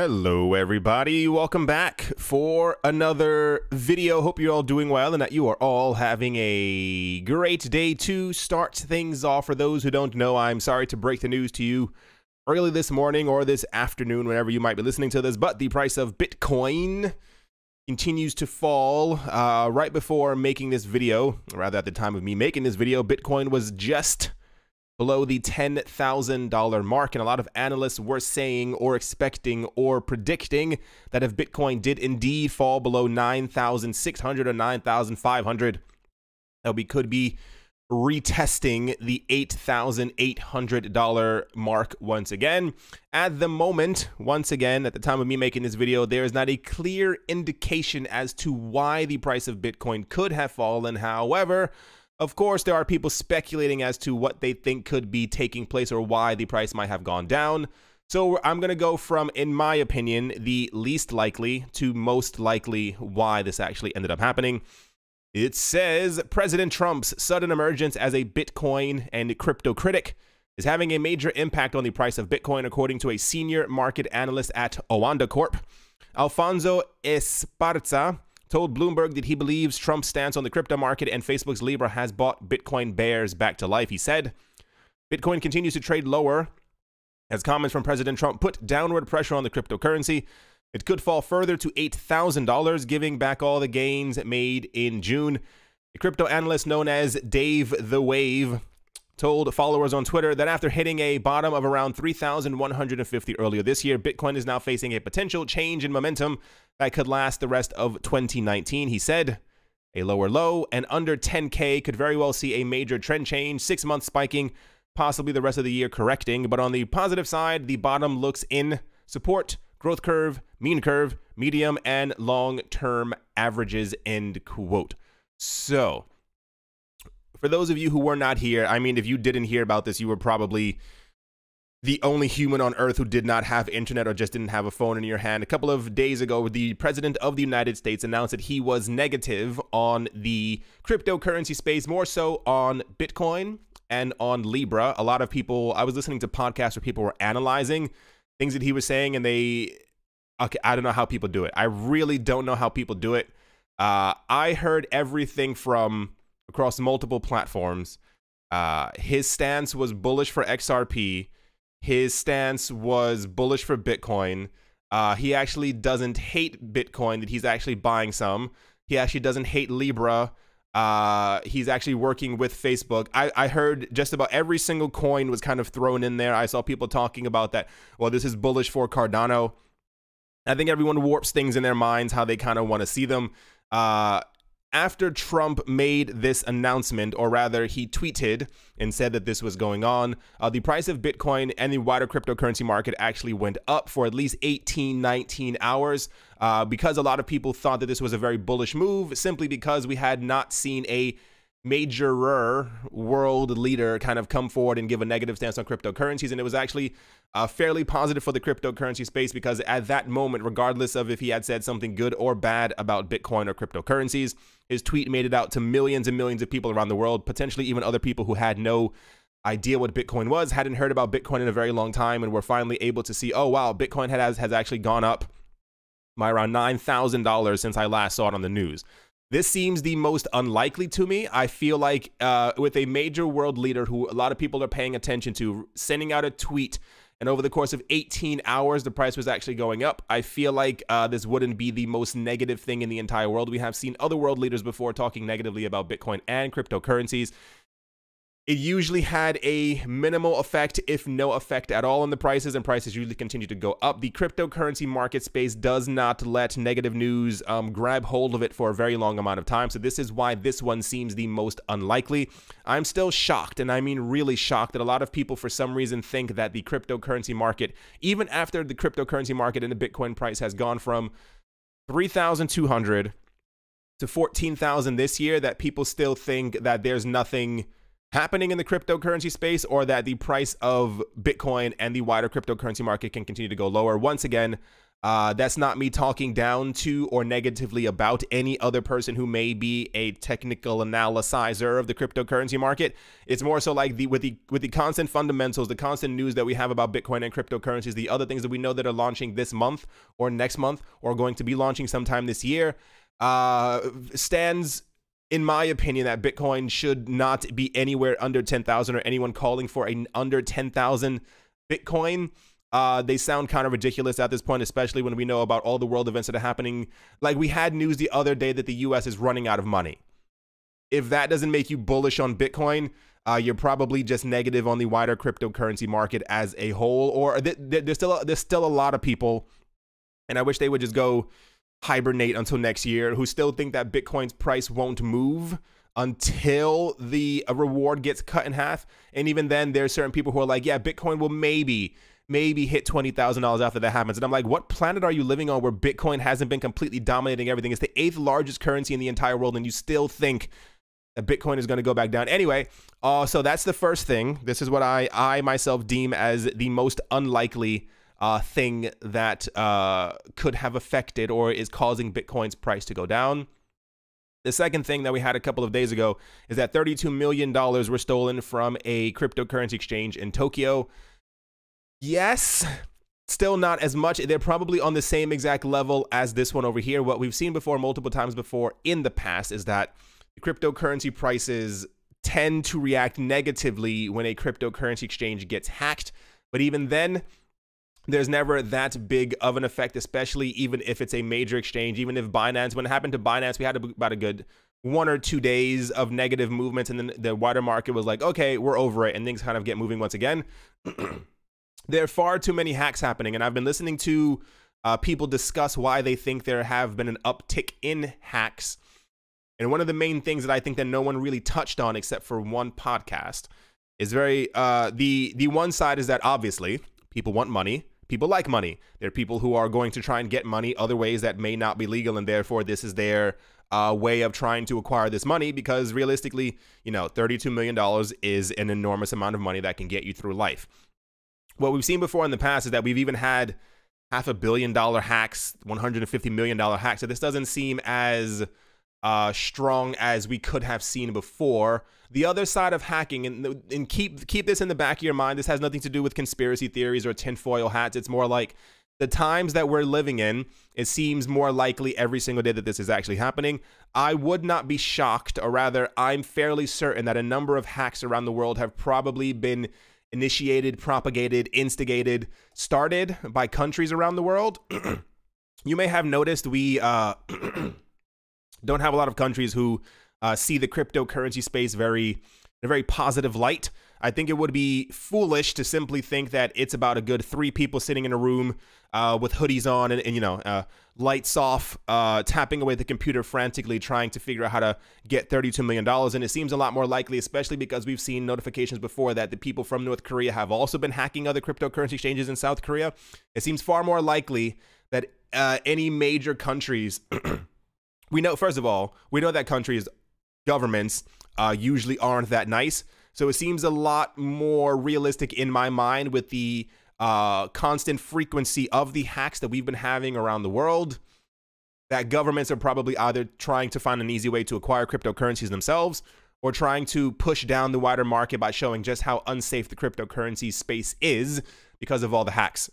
Hello everybody, welcome back for another video. Hope you're all doing well and that you are all having a great day to start things off. For those who don't know, I'm sorry to break the news to you early this morning or this afternoon, whenever you might be listening to this, but the price of Bitcoin continues to fall. Right before making this video, rather at the time of me making this video, Bitcoin was just below the $10,000 mark, and a lot of analysts were saying or expecting or predicting that if Bitcoin did indeed fall below 9,600 or 9,500, that we could be retesting the $8,800 mark once again. At the moment, once again, at the time of me making this video, there is not a clear indication as to why the price of Bitcoin could have fallen. However, of course, there are people speculating as to what they think could be taking place or why the price might have gone down. So I'm going to go from, in my opinion, the least likely to most likely why this actually ended up happening. It says President Trump's sudden emergence as a Bitcoin and crypto critic is having a major impact on the price of Bitcoin, according to a senior market analyst at Owanda Corp. Alfonso Esparza told Bloomberg that he believes Trump's stance on the crypto market and Facebook's Libra has brought Bitcoin bears back to life. He said, Bitcoin continues to trade lower as comments from President Trump put downward pressure on the cryptocurrency. It could fall further to $8,000, giving back all the gains made in June. A crypto analyst known as Dave the Wave told followers on Twitter that after hitting a bottom of around 3,150 earlier this year, Bitcoin is now facing a potential change in momentum that could last the rest of 2019. He said, a lower low and under 10K could very well see a major trend change, 6 months spiking, possibly the rest of the year correcting. But on the positive side, the bottom looks in support, growth curve, mean curve, medium, and long-term averages, end quote. So, for those of you who were not here, I mean, if you didn't hear about this, you were probably the only human on earth who did not have internet or just didn't have a phone in your hand. A couple of days ago, the president of the United States announced that he was negative on the cryptocurrency space, more so on Bitcoin and on Libra. A lot of people, I was listening to podcasts where people were analyzing things that he was saying, and okay, I don't know how people do it. I really don't know how people do it. I heard everything from across multiple platforms. His stance was bullish for XRP. His stance was bullish for Bitcoin. He actually doesn't hate Bitcoin, that he's actually buying some. He actually doesn't hate Libra. He's actually working with Facebook. I heard just about every single coin was kind of thrown in there. I saw people talking about that. Well, this is bullish for Cardano. I think everyone warps things in their minds how they kind of want to see them. After Trump made this announcement, or rather he tweeted and said that this was going on, the price of Bitcoin and the wider cryptocurrency market actually went up for at least 18, 19 hours because a lot of people thought that this was a very bullish move, simply because we had not seen a majorer world leader kind of come forward and give a negative stance on cryptocurrencies. And it was actually fairly positive for the cryptocurrency space, because at that moment, regardless of if he had said something good or bad about Bitcoin or cryptocurrencies, his tweet made it out to millions and millions of people around the world, potentially even other people who had no idea what Bitcoin was, hadn't heard about Bitcoin in a very long time, and were finally able to see, oh wow, Bitcoin has actually gone up by around $9,000 since I last saw it on the news. This seems the most unlikely to me. I feel like with a major world leader who a lot of people are paying attention to, sending out a tweet, and over the course of 18 hours, the price was actually going up, I feel like this wouldn't be the most negative thing in the entire world. We have seen other world leaders before talking negatively about Bitcoin and cryptocurrencies. It usually had a minimal effect, if no effect at all, on the prices, and prices usually continue to go up. The cryptocurrency market space does not let negative news grab hold of it for a very long amount of time, so this is why this one seems the most unlikely. I'm still shocked, and I mean really shocked, that a lot of people for some reason think that the cryptocurrency market, even after the cryptocurrency market and the Bitcoin price has gone from 3,200 to 14,000 this year, that people still think that there's nothing happening in the cryptocurrency space, or that the price of Bitcoin and the wider cryptocurrency market can continue to go lower. Once again, That's not me talking down to or negatively about any other person who may be a technical analyzer of the cryptocurrency market. It's more so like with the constant fundamentals, the constant news that we have about Bitcoin and cryptocurrencies, the other things that we know that are launching this month or next month or going to be launching sometime this year, stands in my opinion that Bitcoin should not be anywhere under 10,000, or anyone calling for an under 10,000 Bitcoin. They sound kind of ridiculous at this point, especially when we know about all the world events that are happening. Like, we had news the other day that the US is running out of money. If that doesn't make you bullish on Bitcoin, you're probably just negative on the wider cryptocurrency market as a whole. Or there's still a lot of people, and I wish they would just go hibernate until next year, who still think that Bitcoin's price won't move until the reward gets cut in half. And even then, there's certain people who are like, yeah, Bitcoin will maybe hit $20,000 after that happens. And I'm like, what planet are you living on where Bitcoin hasn't been completely dominating everything? It's the 8th largest currency in the entire world, and you still think that Bitcoin is going to go back down. Anyway, so that's the first thing. This is what I myself deem as the most unlikely thing that could have affected or is causing Bitcoin's price to go down. The second thing that we had a couple of days ago is that $32 million were stolen from a cryptocurrency exchange in Tokyo. Yes, still not as much. They're probably on the same exact level as this one over here. What we've seen before, multiple times before in the past, is that the cryptocurrency prices tend to react negatively when a cryptocurrency exchange gets hacked. But even then, there's never that big of an effect, especially even if it's a major exchange. Even if Binance, when it happened to Binance, we had about a good 1 or 2 days of negative movements, and then the wider market was like, okay, we're over it, and things kind of get moving once again. There are far too many hacks happening, and I've been listening to people discuss why they think there have been an uptick in hacks. And one of the main things that I think that no one really touched on except for one podcast is the one side is that obviously people want money. People like money. There are people who are going to try and get money other ways that may not be legal, and therefore this is their way of trying to acquire this money, because realistically, you know, $32 million is an enormous amount of money that can get you through life. What we've seen before in the past is that we've even had $500 million hacks, $150 million hacks. So this doesn't seem as strong as we could have seen before. The other side of hacking, and keep this in the back of your mind, this has nothing to do with conspiracy theories or tinfoil hats. It's more like the times that we're living in, it seems more likely every single day that this is actually happening. I would not be shocked, or rather, I'm fairly certain that a number of hacks around the world have probably been initiated, propagated, instigated, started by countries around the world. You may have noticed we don't have a lot of countries who see the cryptocurrency space in a very positive light. I think it would be foolish to simply think that it's about a good 3 people sitting in a room with hoodies on and you know, lights off, tapping away at the computer frantically, trying to figure out how to get $32 million. And it seems a lot more likely, especially because we've seen notifications before that the people from North Korea have also been hacking other cryptocurrency exchanges in South Korea. It seems far more likely that any major countries, we know, first of all, we know that countries, governments usually aren't that nice. So it seems a lot more realistic in my mind with the constant frequency of the hacks that we've been having around the world, that governments are probably either trying to find an easy way to acquire cryptocurrencies themselves, or trying to push down the wider market by showing just how unsafe the cryptocurrency space is because of all the hacks.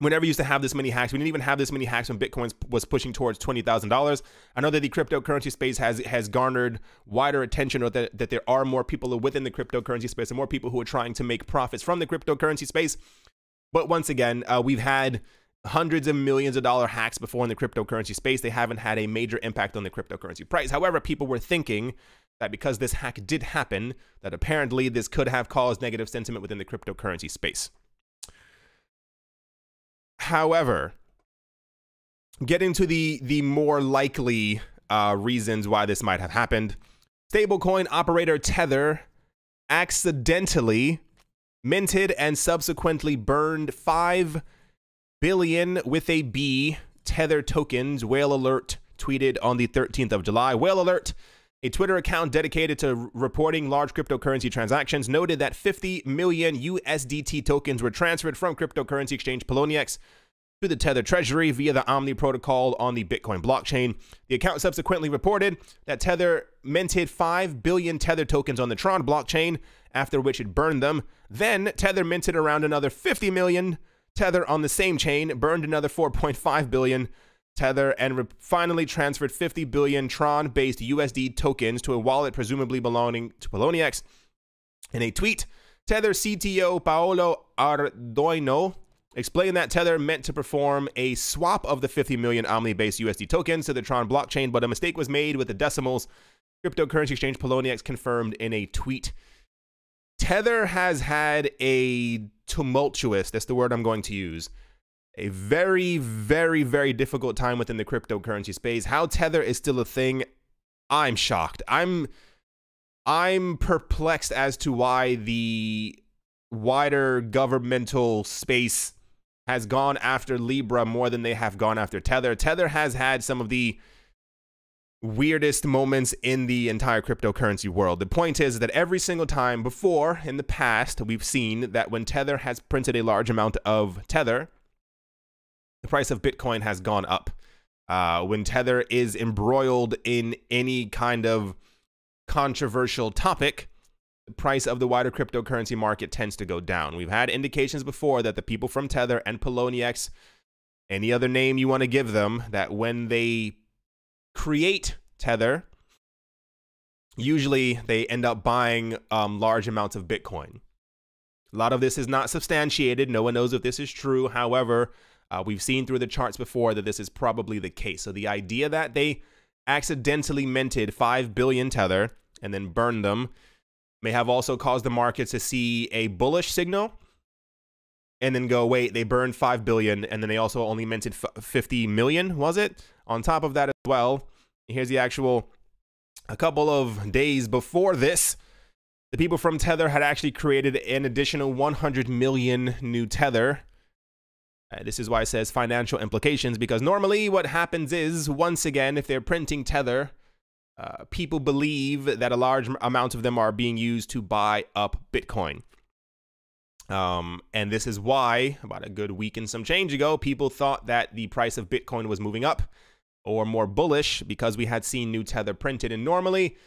We never used to have this many hacks. We didn't even have this many hacks when Bitcoin was pushing towards $20,000. I know that the cryptocurrency space has garnered wider attention, or that there are more people within the cryptocurrency space and more people who are trying to make profits from the cryptocurrency space. But once again, we've had hundreds of millions of dollar hacks before in the cryptocurrency space. They haven't had a major impact on the cryptocurrency price. However, people were thinking that because this hack did happen, that apparently this could have caused negative sentiment within the cryptocurrency space. However, getting to the more likely reasons why this might have happened, stablecoin operator Tether accidentally minted and subsequently burned 5 billion with a B Tether tokens. Whale Alert tweeted on the 13th of July. Whale Alert, a Twitter account dedicated to reporting large cryptocurrency transactions, noted that 50 million USDT tokens were transferred from cryptocurrency exchange Poloniex to the Tether treasury via the Omni protocol on the Bitcoin blockchain. The account subsequently reported that Tether minted 5 billion Tether tokens on the Tron blockchain, after which it burned them. Then Tether minted around another 50 million Tether on the same chain, burned another 4.5 billion Tether, and finally transferred 50 billion Tron-based USD tokens to a wallet presumably belonging to Poloniex. In a tweet, Tether CTO Paolo Ardoino explained that Tether meant to perform a swap of the 50 million Omni-based USD tokens to the Tron blockchain, but a mistake was made with the decimals. Cryptocurrency exchange Poloniex confirmed in a tweet. Tether has had a tumultuous, that's the word I'm going to use, a very, very, very difficult time within the cryptocurrency space. How Tether is still a thing, I'm shocked. I'm perplexed as to why the wider governmental space has gone after Libra more than they have gone after Tether. Tether has had some of the weirdest moments in the entire cryptocurrency world. The point is that every single time before in the past, we've seen that when Tether has printed a large amount of Tether, the price of Bitcoin has gone up. When Tether is embroiled in any kind of controversial topic, the price of the wider cryptocurrency market tends to go down. We've had indications before that the people from Tether and Poloniex, any other name you want to give them, that when they create Tether, usually they end up buying large amounts of Bitcoin. A lot of this is not substantiated. No one knows if this is true. However, we've seen through the charts before that this is probably the case. So the idea that they accidentally minted 5 billion Tether and then burned them may have also caused the market to see a bullish signal and then go, wait, they burned 5 billion and then they also only minted 50 million, was it? On top of that as well, here's the actual, a couple of days before this, the people from Tether had actually created an additional 100 million new Tether. This is why it says financial implications, because normally what happens is, once again, if they're printing Tether, people believe that a large amount of them are being used to buy up Bitcoin. And this is why, about a good week and some change ago, people thought that the price of Bitcoin was moving up or more bullish because we had seen new Tether printed. And normally,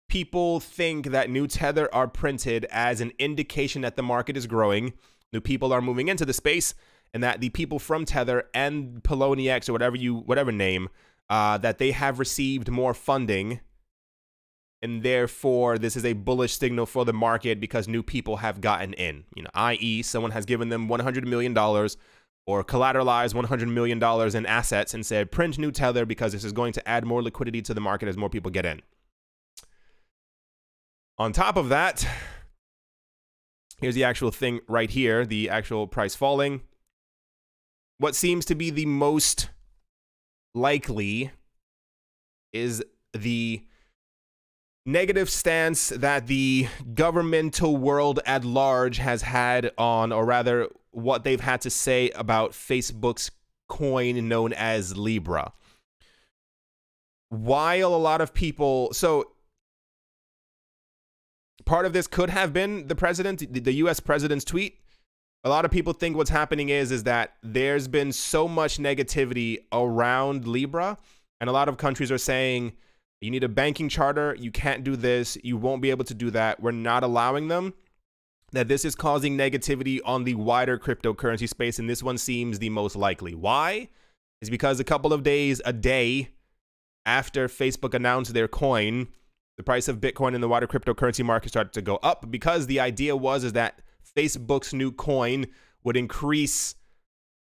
people think that new Tether are printed as an indication that the market is growing, new people are moving into the space, and that the people from Tether and Poloniex, or whatever name, that they have received more funding, and therefore this is a bullish signal for the market because new people have gotten in. You know, i.e., someone has given them $100 million or collateralized $100 million in assets and said, print new Tether because this is going to add more liquidity to the market as more people get in. On top of that, here's the actual thing right here, the actual price falling. What seems to be the most likely is the negative stance that the governmental world at large has had on, or rather what they've had to say about Facebook's coin known as Libra. While a lot of people, so part of this could have been the president, the US president's tweet. A lot of people think what's happening is that there's been so much negativity around Libra, and a lot of countries are saying, you need a banking charter, you can't do this, you won't be able to do that, we're not allowing them, that this is causing negativity on the wider cryptocurrency space, and this one seems the most likely. Why? It's because a couple of days, a day after Facebook announced their coin, the price of Bitcoin in the wider cryptocurrency market started to go up, because the idea was that Facebook's new coin would increase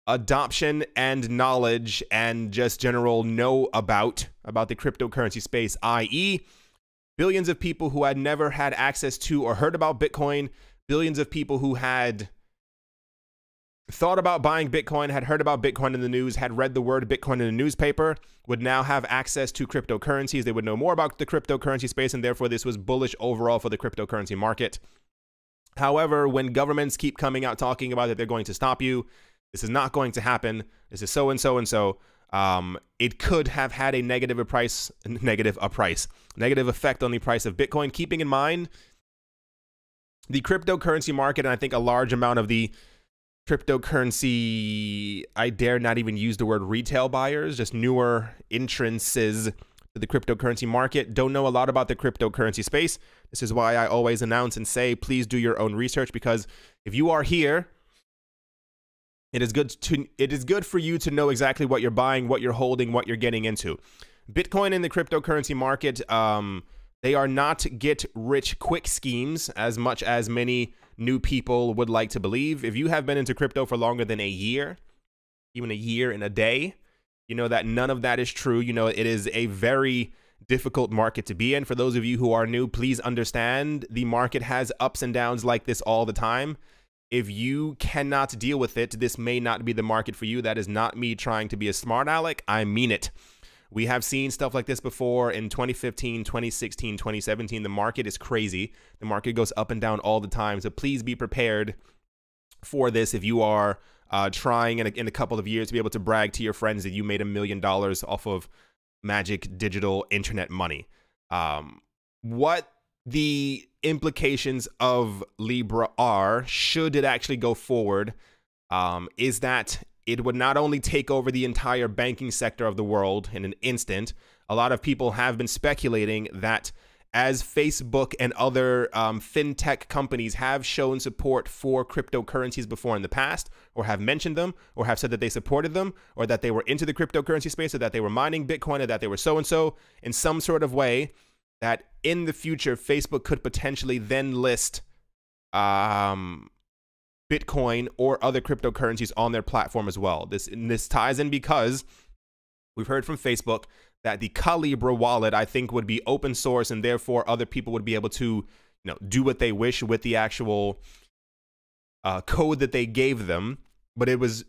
adoption and knowledge and just general know about the cryptocurrency space, i.e., billions of people who had never had access to or heard about Bitcoin, billions of people who had thought about buying Bitcoin, had heard about Bitcoin in the news, had read the word Bitcoin in the newspaper, would now have access to cryptocurrencies. They would know more about the cryptocurrency space, and therefore this was bullish overall for the cryptocurrency market. However, when governments keep coming out talking about that they're going to stop you, this is not going to happen, this is so and so and so, it could have had a negative effect on the price of Bitcoin. Keeping in mind, the cryptocurrency market, and I think a large amount of the cryptocurrency, I dare not even use the word retail buyers, just newer entrances to the cryptocurrency market, don't know a lot about the cryptocurrency space. This is why I always announce and say, please do your own research, because if you are here, it is good for you to know exactly what you're buying, what you're holding, what you're getting into. Bitcoin in the cryptocurrency market, they are not get-rich-quick schemes as much as many new people would like to believe. If you have been into crypto for longer than a year, even a year and a day, you know that none of that is true. You know, it is a very difficult market to be in. For those of you who are new, please understand the market has ups and downs like this all the time. If you cannot deal with it, this may not be the market for you. That is not me trying to be a smart aleck. I mean it. We have seen stuff like this before in 2015, 2016, 2017. The market is crazy. The market goes up and down all the time. So please be prepared for this if you are trying in a couple of years to be able to brag to your friends that you made $1 million off of magic digital internet money. What the implications of Libra are, should it actually go forward, is that it would not only take over the entire banking sector of the world in an instant. A lot of people have been speculating that as Facebook and other fintech companies have shown support for cryptocurrencies before in the past, or have mentioned them, or have said that they supported them, or that they were into the cryptocurrency space, or that they were mining Bitcoin, or that they were so-and-so in some sort of way, that in the future, Facebook could potentially then list Bitcoin or other cryptocurrencies on their platform as well. This ties in because we've heard from Facebook that the Calibra wallet, I think, would be open source, and therefore other people would be able to, do what they wish with the actual code that they gave them. But it was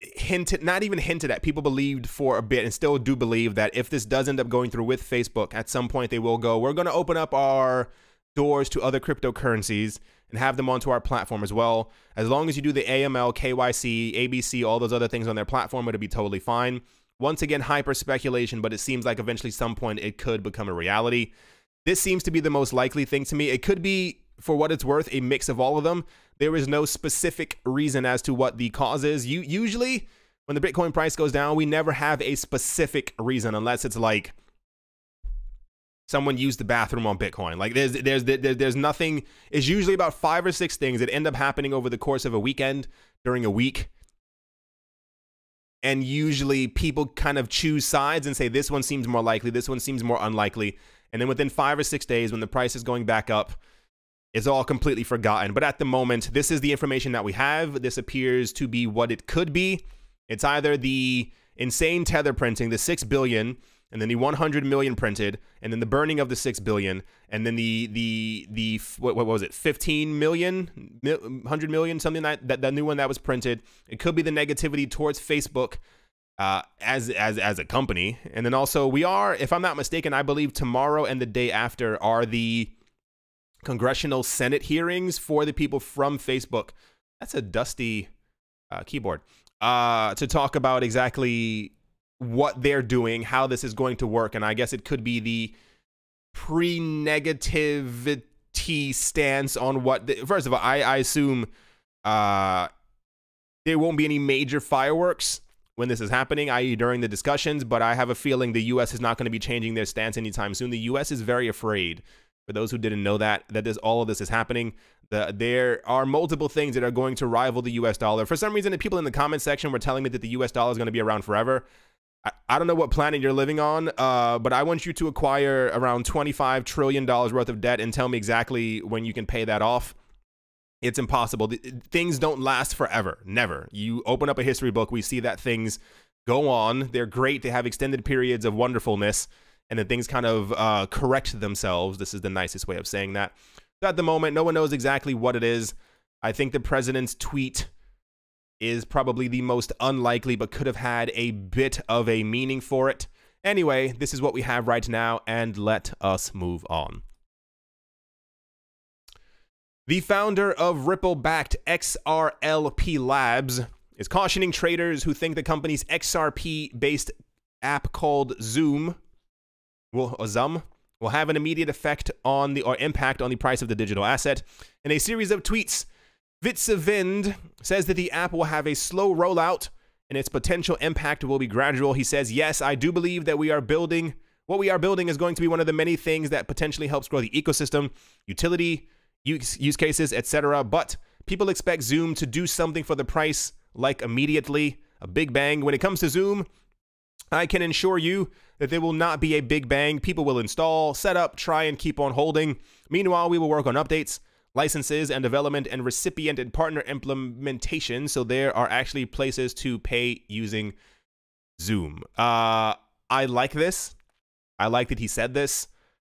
hinted, not even hinted at. People believed for a bit and still do believe that if this does end up going through with Facebook, at some point they will go, we're going to open up our doors to other cryptocurrencies and have them onto our platform as well. As long as you do the AML, KYC, ABC, all those other things on their platform, it'll be totally fine. Once again, hyper speculation, but it seems like eventually some point it could become a reality. This seems to be the most likely thing to me. It could be, for what it's worth, a mix of all of them. There is no specific reason as to what the cause is. Usually, when the Bitcoin price goes down, we never have a specific reason, unless it's like someone used the bathroom on Bitcoin. Like there's nothing. It's usually about 5 or 6 things that end up happening over the course of a weekend, during a week. And usually people kind of choose sides and say, this one seems more likely, this one seems more unlikely. And then within 5 or 6 days, when the price is going back up, it's all completely forgotten. But at the moment, this is the information that we have. This appears to be what it could be. It's either the insane tether printing, the 6 billion, and then the 100 million printed, and then the burning of the 6 billion, and then the what was it, 15 million, 100 million, something that new one that was printed. It could be the negativity towards Facebook as a company. And then also we are, if I'm not mistaken, I believe tomorrow and the day after are the congressional Senate hearings for the people from Facebook. That's a dusty keyboard. To talk about exactly what they're doing, how this is going to work. And I guess it could be the pre-negativity stance on what first of all, I assume there won't be any major fireworks when this is happening, i.e. during the discussions, but I have a feeling the US is not going to be changing their stance anytime soon. The US is very afraid, for those who didn't know that all of this is happening. There are multiple things that are going to rival the US dollar. For some reason, the people in the comment section were telling me that the US dollar is going to be around forever. I don't know what planet you're living on, but I want you to acquire around $25 trillion worth of debt and tell me exactly when you can pay that off. It's impossible. Things don't last forever. Never. You open up a history book, we see that things go on. They're great. They have extended periods of wonderfulness, and then things kind of correct themselves. This is the nicest way of saying that. So at the moment, no one knows exactly what it is. I think the president's tweet is probably the most unlikely, but could have had a bit of a meaning for it. Anyway, this is what we have right now, and let us move on. The founder of Ripple-backed XRP Labs is cautioning traders who think the company's XRP-based app called Zoom will have an immediate effect on or impact on the price of the digital asset. In a series of tweets, Vitsavind says that the app will have a slow rollout and its potential impact will be gradual. He says, yes, I do believe that what we are building is going to be one of the many things that potentially helps grow the ecosystem, utility, use cases, etc. But people expect Zoom to do something for the price, like immediately, a big bang. When it comes to Zoom, I can assure you that there will not be a big bang. People will install, set up, try, and keep on holding. Meanwhile, we will work on updates, licenses, and development, and recipient and partner implementation. So there are actually places to pay using Zoom. I like this. I like that he said this.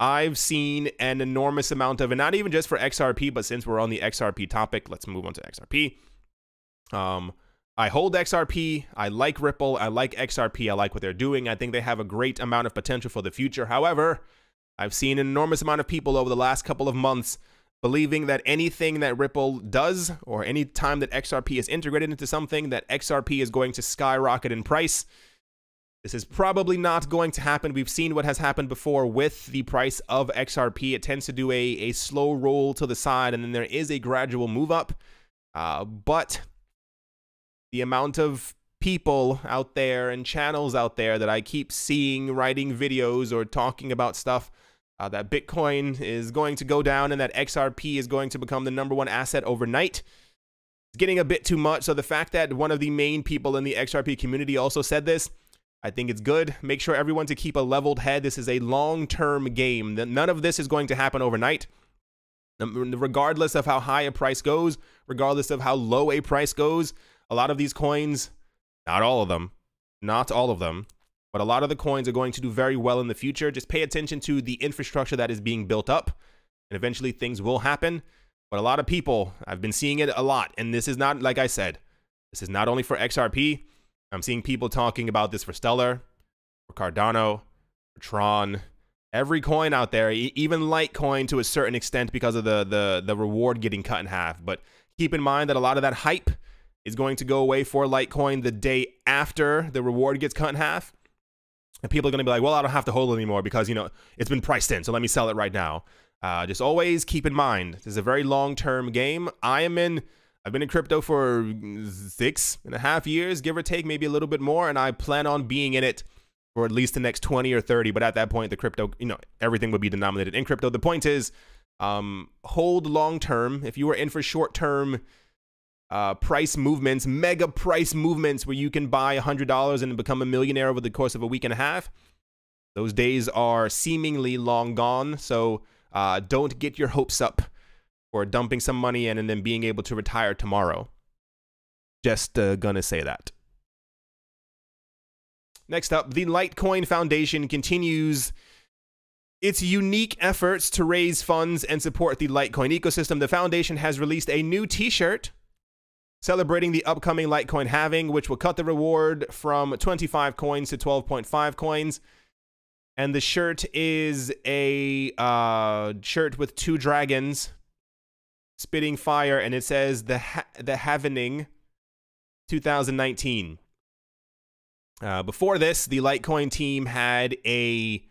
I've seen an enormous amount of, and not even just for XRP, but since we're on the XRP topic, let's move on to XRP. I hold XRP. I like Ripple. I like XRP. I like what they're doing. I think they have a great amount of potential for the future. However, I've seen an enormous amount of people over the last couple of months believing that anything that Ripple does, or any time that XRP is integrated into something, that XRP is going to skyrocket in price. This is probably not going to happen. We've seen what has happened before with the price of XRP. It tends to do a slow roll to the side, and then there is a gradual move up. But the amount of people out there and channels out there that I keep seeing writing videos or talking about stuff, that Bitcoin is going to go down and that XRP is going to become the #1 asset overnight, it's getting a bit too much. So the fact that one of the main people in the XRP community also said this, I think it's good. Make sure everyone to keep a leveled head. This is a long-term game. None of this is going to happen overnight. Regardless of how high a price goes, regardless of how low a price goes, a lot of these coins, not all of them, but a lot of the coins are going to do very well in the future. Just pay attention to the infrastructure that is being built up, and eventually things will happen. But a lot of people, I've been seeing it a lot, and this is not, like I said, this is not only for XRP. I'm seeing people talking about this for Stellar, for Cardano, for Tron, every coin out there, even Litecoin to a certain extent because of the reward getting cut in half. But keep in mind that a lot of that hype is going to go away for Litecoin the day after the reward gets cut in half. And people are going to be like, well, I don't have to hold it anymore because, you know, it's been priced in, so let me sell it right now. Just always keep in mind, this is a very long-term game. I've been in crypto for 6.5 years, give or take, maybe a little bit more, and I plan on being in it for at least the next 20 or 30. But at that point, the crypto, you know, everything would be denominated in crypto. The point is, hold long-term. If you are in for short-term price movements, mega price movements where you can buy $100 and become a millionaire over the course of a week and a half, those days are seemingly long gone. So don't get your hopes up for dumping some money in and then being able to retire tomorrow. Just gonna say that. Next up, the Litecoin Foundation continues its unique efforts to raise funds and support the Litecoin ecosystem. The foundation has released a new t-shirt celebrating the upcoming Litecoin halving, which will cut the reward from 25 coins to 12.5 coins. And the shirt is a shirt with 2 dragons spitting fire, and it says the Halving 2019. Before this, the Litecoin team had a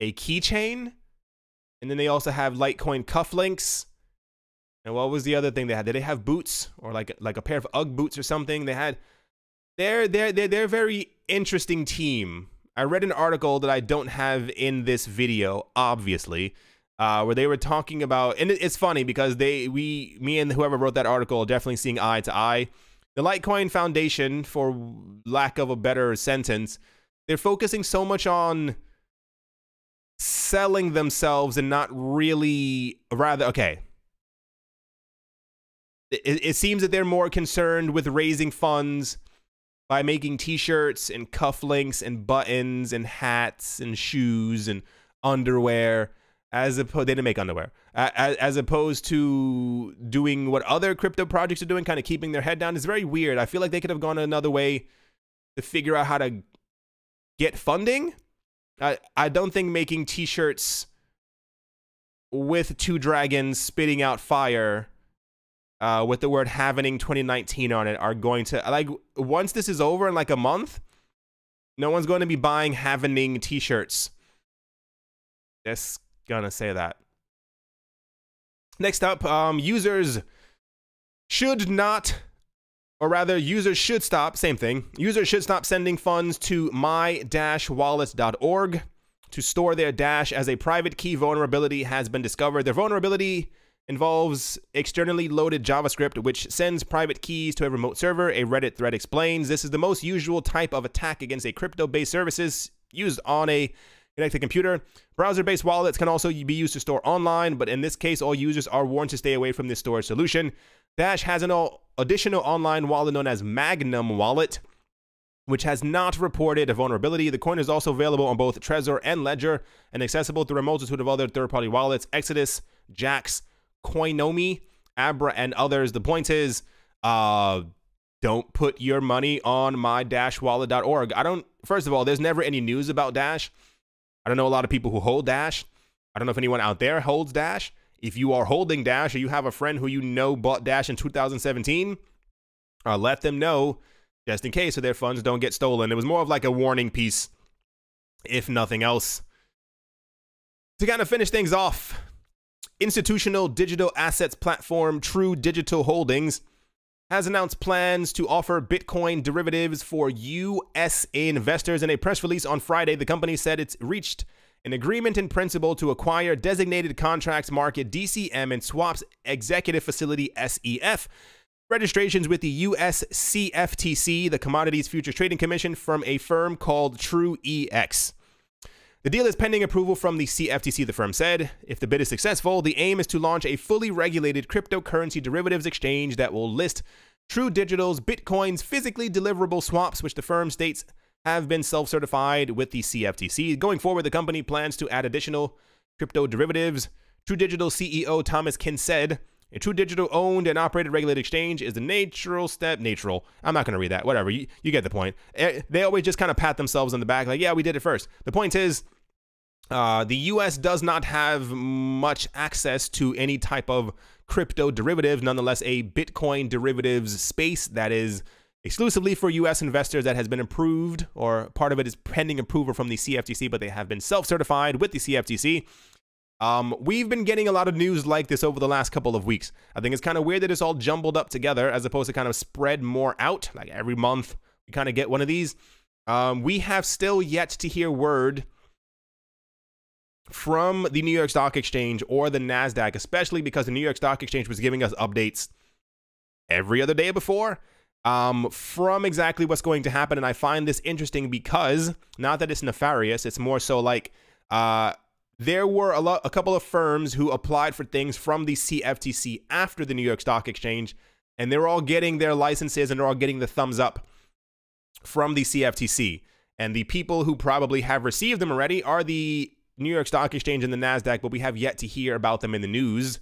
keychain, and then they also have Litecoin cufflinks. And what was the other thing they had? Did they have boots or like a pair of UGG boots or something? They're a very interesting team. I read an article that I don't have in this video, obviously, where they were talking about, and it's funny because me and whoever wrote that article are definitely seeing eye to eye. The Litecoin Foundation, for lack of a better sentence, they're focusing so much on selling themselves and not really, it seems that they're more concerned with raising funds by making t-shirts and cufflinks and buttons and hats and shoes and underwear, as opposed, they didn't make underwear, as opposed to doing what other crypto projects are doing, kind of keeping their head down. It's very weird. I feel like they could have gone another way to figure out how to get funding. I don't think making t-shirts with 2 dragons spitting out fire with the word Halving 2019 on it are going to, like, once this is over in like a month, no one's going to be buying Halving t-shirts. Just gonna say that. Next up, users should not, or rather users should stop, same thing, users should stop sending funds to my-wallet.org to store their Dash as a private key vulnerability has been discovered. Their vulnerability involves externally loaded JavaScript, which sends private keys to a remote server, a Reddit thread explains. This is the most usual type of attack against a crypto-based services used on a connected computer. Browser-based wallets can also be used to store online, but in this case, all users are warned to stay away from this storage solution. Dash has an additional online wallet known as Magnum Wallet, which has not reported a vulnerability. The coin is also available on both Trezor and Ledger and accessible through a multitude of other third-party wallets, Exodus, Jax, Coinomi, Abra, and others. The point is, don't put your money on my-wallet.org. First of all, there's never any news about Dash. I don't know a lot of people who hold Dash. I don't know if anyone out there holds Dash. If you are holding Dash or you have a friend who you know bought Dash in 2017, let them know just in case so their funds don't get stolen. It was more of like a warning piece, if nothing else. To kind of finish things off, institutional digital assets platform True Digital Holdings has announced plans to offer Bitcoin derivatives for U.S. investors. In a press release on Friday, the company said it's reached an agreement in principle to acquire designated contracts market DCM and swaps executive facility SEF registrations with the U.S. CFTC, the Commodities Futures Trading Commission, from a firm called TrueEX. The deal is pending approval from the CFTC, the firm said. If the bid is successful, the aim is to launch a fully regulated cryptocurrency derivatives exchange that will list True Digital's Bitcoin's physically deliverable swaps, which the firm states have been self-certified with the CFTC. Going forward, the company plans to add additional crypto derivatives. True Digital CEO Thomas Kin said, a True Digital owned and operated regulated exchange is the natural step. I'm not going to read that. Whatever. You get the point. They always just kind of pat themselves on the back like, yeah, we did it first. The point is, the U.S. does not have much access to any type of crypto derivatives. Nonetheless, a Bitcoin derivatives space that is exclusively for U.S. investors that has been approved, or part of it is pending approval from the CFTC, but they have been self-certified with the CFTC. We've been getting a lot of news like this over the last couple of weeks. I think it's kind of weird that it's all jumbled up together as opposed to kind of spread more out. Like every month, we kind of get one of these. We have still yet to hear word from the New York Stock Exchange or the NASDAQ, especially because the New York Stock Exchange was giving us updates every other day before from exactly what's going to happen. And I find this interesting because, not that it's nefarious, it's more so like there were a couple of firms who applied for things from the CFTC after the New York Stock Exchange, and they're all getting their licenses and they're all getting the thumbs up from the CFTC. And the people who probably have received them already are the New York Stock Exchange and the NASDAQ, but we have yet to hear about them in the news,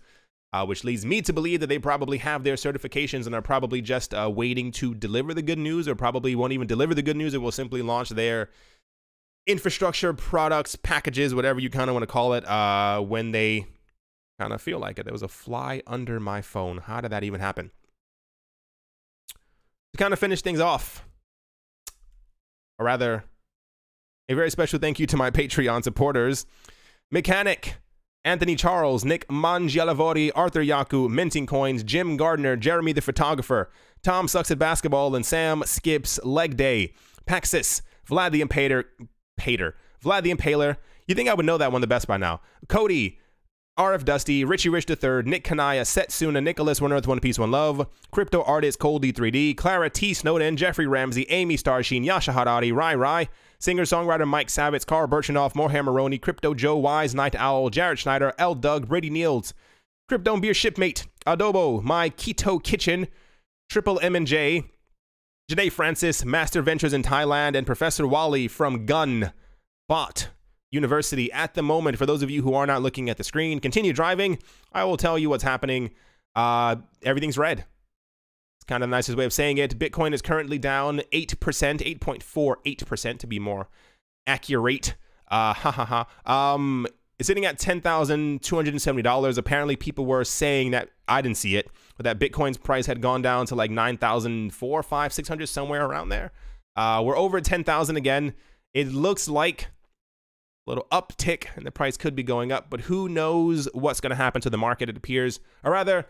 which leads me to believe that they probably have their certifications and are probably just waiting to deliver the good news, or probably won't even deliver the good news. It will simply launch their infrastructure, products, packages, whatever you kind of want to call it, when they kind of feel like it. There was a fly under my phone. How did that even happen? To kind of finish things off, or rather, a very special thank you to my Patreon supporters: Mechanic, Anthony Charles, Nick Mangialavori, Arthur Yaku, Minting Coins, Jim Gardner, Jeremy the Photographer, Tom Sucks at Basketball, and Sam Skips Leg Day, Paxis, Vlad the Impaler, Vlad the Impaler. You think I would know that one the best by now. Cody, RF Dusty, Richie Rich III, Nick Kanaya, Setsuna, Nicholas, One Earth, One Peace, One Love, Crypto Artist, Cold D3D, Clara T. Snowden, Jeffrey Ramsey, Amy Starsheen, Yasha Hadadi, Rai, singer-songwriter Mike Savitz, Carl Birchenoff, Mohair Maroney, Crypto Joe Wise, Night Owl, Jared Schneider, L. Doug, Brady Niels, Crypto Beer Shipmate, Adobo, My Keto Kitchen, Triple M and J, Janae Francis, Master Ventures in Thailand, and Professor Wally from Gun Bot University. At the moment, for those of you who are not looking at the screen, continue driving. I will tell you what's happening. Everything's red. It's kind of the nicest way of saying it. Bitcoin is currently down 8%, 8.48% to be more accurate. It's sitting at $10,270. Apparently, people were saying that, I didn't see it, but that Bitcoin's price had gone down to like 9,400, 500, 600, somewhere around there. We're over 10,000 again. It looks like a little uptick, and the price could be going up, but who knows what's going to happen to the market. It appears, or rather,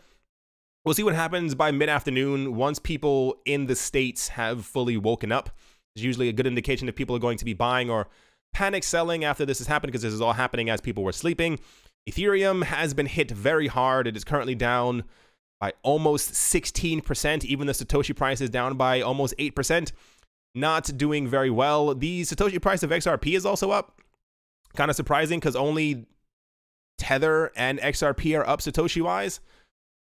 We'll see what happens by mid-afternoon once people in the States have fully woken up. It's usually a good indication if people are going to be buying or panic selling after this has happened, because this is all happening as people were sleeping. Ethereum has been hit very hard. It is currently down by almost 16%. Even the Satoshi price is down by almost 8%. Not doing very well. The Satoshi price of XRP is also up. Kind of surprising, because only Tether and XRP are up Satoshi-wise.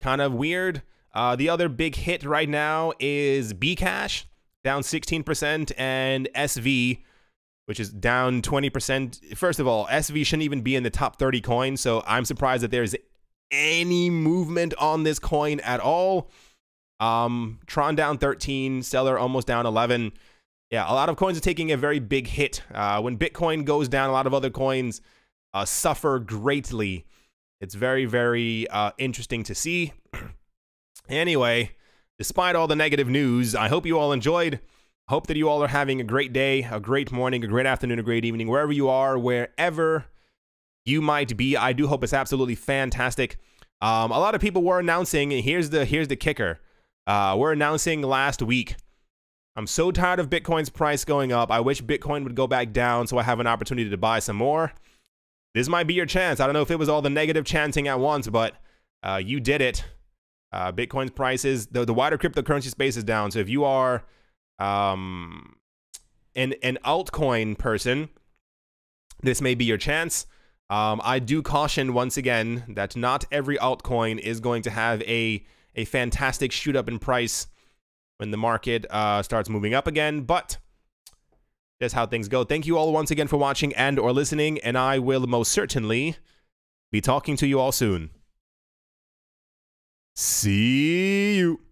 Kind of weird. The other big hit right now is Bcash, down 16%, and SV, which is down 20%. First of all, SV shouldn't even be in the top 30 coins, so I'm surprised that there's any movement on this coin at all. Tron down 13, Stellar almost down 11. Yeah, a lot of coins are taking a very big hit. When Bitcoin goes down, a lot of other coins suffer greatly. It's very, very interesting to see. Anyway, despite all the negative news, I hope you all enjoyed. Hope that you all are having a great day, a great morning, a great afternoon, a great evening, wherever you are, wherever you might be. I do hope it's absolutely fantastic. A lot of people were announcing, and here's the kicker. We're announcing last week. I'm so tired of Bitcoin's price going up. I wish Bitcoin would go back down so I have an opportunity to buy some more. This might be your chance. I don't know if it was all the negative chanting at once, but you did it. Bitcoin's prices, the wider cryptocurrency space is down. So if you are an altcoin person, this may be your chance. I do caution once again that not every altcoin is going to have a fantastic shoot up in price when the market starts moving up again, but that's how things go. Thank you all once again for watching and or listening, and I will most certainly be talking to you all soon. See you.